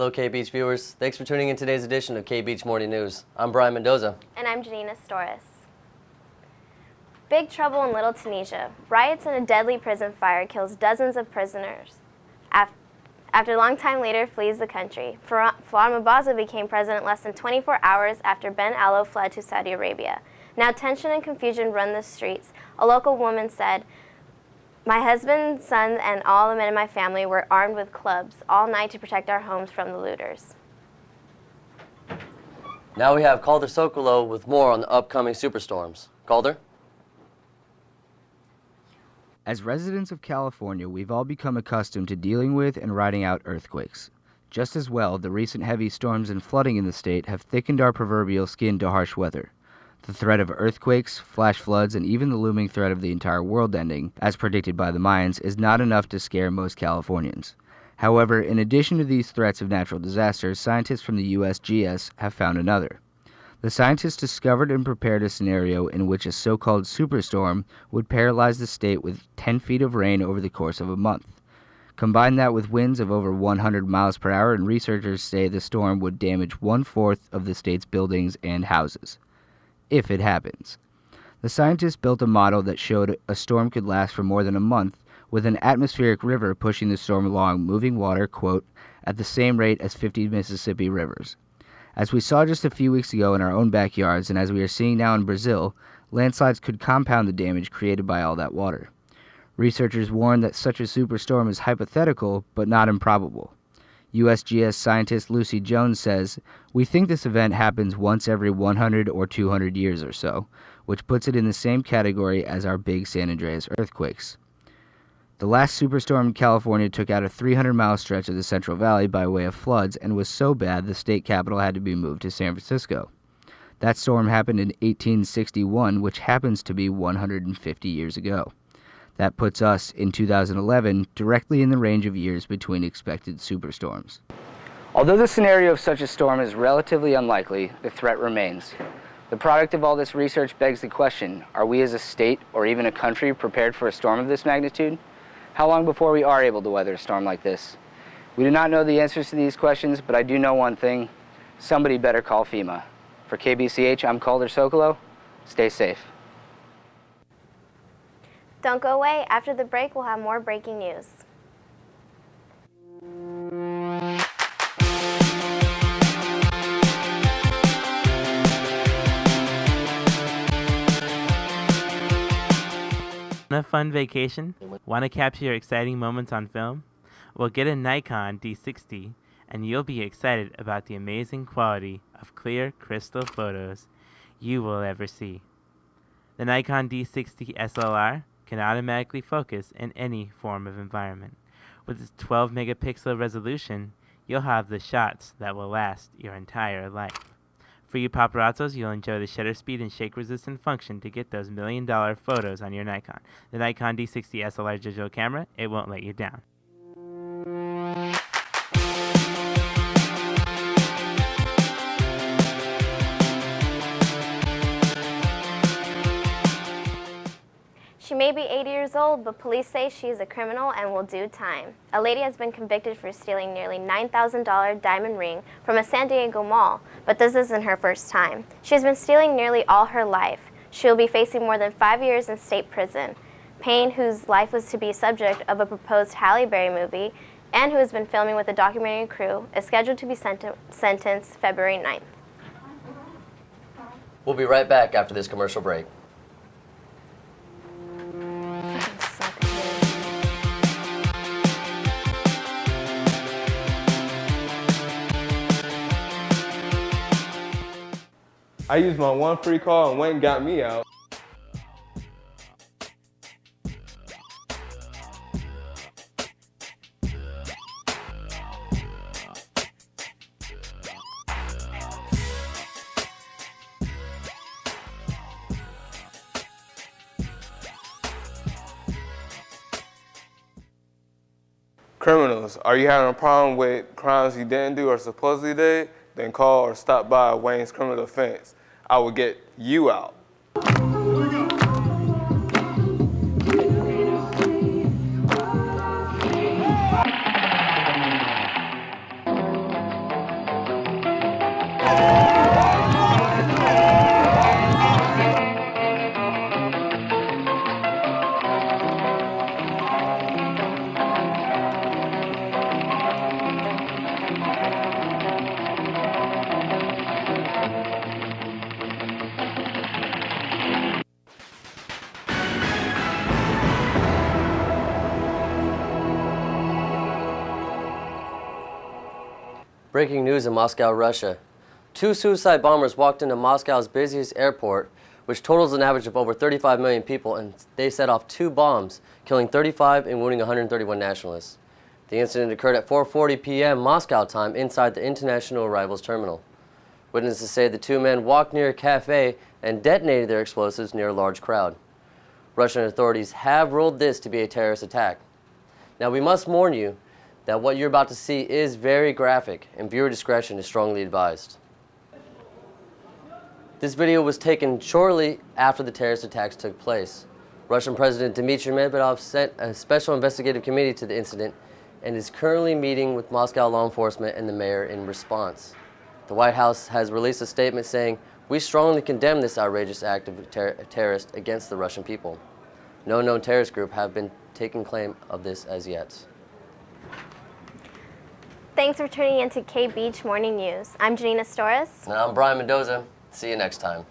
Hello, K-Beach viewers. Thanks for tuning in today's edition of K-Beach Morning News. I'm Brian Mendoza. And I'm Janina Storis. Big trouble in Little Tunisia. Riots and a deadly prison fire kills dozens of prisoners. After longtime leader flees the country. Fahmy Beza became president less than 24 hours after Ben Ali fled to Saudi Arabia. Now tension and confusion run the streets. A local woman said, "My husband, son, and all the men in my family were armed with clubs all night to protect our homes from the looters." Now we have Calder Sokolow with more on the upcoming superstorms. Calder? As residents of California, we've all become accustomed to dealing with and riding out earthquakes. Just as well, the recent heavy storms and flooding in the state have thickened our proverbial skin to harsh weather. The threat of earthquakes, flash floods, and even the looming threat of the entire world ending, as predicted by the Mayans, is not enough to scare most Californians. However, in addition to these threats of natural disasters, scientists from the USGS have found another. The scientists discovered and prepared a scenario in which a so-called superstorm would paralyze the state with 10 feet of rain over the course of a month. Combine that with winds of over 100 miles per hour, and researchers say the storm would damage 1/4 of the state's buildings and houses. If it happens. The scientists built a model that showed a storm could last for more than a month, with an atmospheric river pushing the storm along, moving water, quote, at the same rate as 50 Mississippi rivers. As we saw just a few weeks ago in our own backyards, and as we are seeing now in Brazil, landslides could compound the damage created by all that water. Researchers warn that such a superstorm is hypothetical, but not improbable. USGS scientist Lucy Jones says, "We think this event happens once every 100 or 200 years or so, which puts it in the same category as our big San Andreas earthquakes." The last superstorm in California took out a 300-mile stretch of the Central Valley by way of floods and was so bad the state capital had to be moved to San Francisco. That storm happened in 1861, which happens to be 150 years ago. That puts us, in 2011, directly in the range of years between expected superstorms. Although the scenario of such a storm is relatively unlikely, the threat remains. The product of all this research begs the question, are we as a state or even a country prepared for a storm of this magnitude? How long before we are able to weather a storm like this? We do not know the answers to these questions, but I do know one thing. Somebody better call FEMA. For KBCH, I'm Calder Sokolow. Stay safe. Don't go away. After the break, we'll have more breaking news. Want a fun vacation? Want to capture your exciting moments on film? Well, get a Nikon D60 and you'll be excited about the amazing quality of clear crystal photos you will ever see. The Nikon D60 SLR can automatically focus in any form of environment. With its 12 megapixel resolution, you'll have the shots that will last your entire life. For you paparazzos, you'll enjoy the shutter speed and shake-resistant function to get those million-dollar photos on your Nikon. The Nikon D60 SLR digital camera, it won't let you down. She may be 80 years old, but police say she is a criminal and will do time. A lady has been convicted for stealing nearly $9,000 diamond ring from a San Diego mall, but this isn't her first time. She has been stealing nearly all her life. She will be facing more than 5 years in state prison. Payne, whose life was to be subject of a proposed Halle Berry movie, and who has been filming with a documentary crew, is scheduled to be sentenced February 9th. We'll be right back after this commercial break. I used my one free call and went and got me out. Criminals, are you having a problem with crimes you didn't do or supposedly did? Then call or stop by Wayne's Criminal Defense. I will get you out. Breaking news in Moscow, Russia. 2 suicide bombers walked into Moscow's busiest airport, which totals an average of over 35 million people, and they set off 2 bombs, killing 35 and wounding 131 nationalists. The incident occurred at 4:40 p.m. Moscow time inside the international arrivals terminal. Witnesses say the 2 men walked near a cafe and detonated their explosives near a large crowd. Russian authorities have ruled this to be a terrorist attack. Now, we must warn you that what you're about to see is very graphic, and viewer discretion is strongly advised. This video was taken shortly after the terrorist attacks took place. Russian President Dmitry Medvedev sent a special investigative committee to the incident and is currently meeting with Moscow law enforcement and the mayor in response. The White House has released a statement saying, "We strongly condemn this outrageous act of terrorist against the Russian people. No known terrorist group have been taking claim of this as yet." Thanks for tuning in to KBCH Morning News. I'm Janina Storres. And I'm Brian Mendoza. See you next time.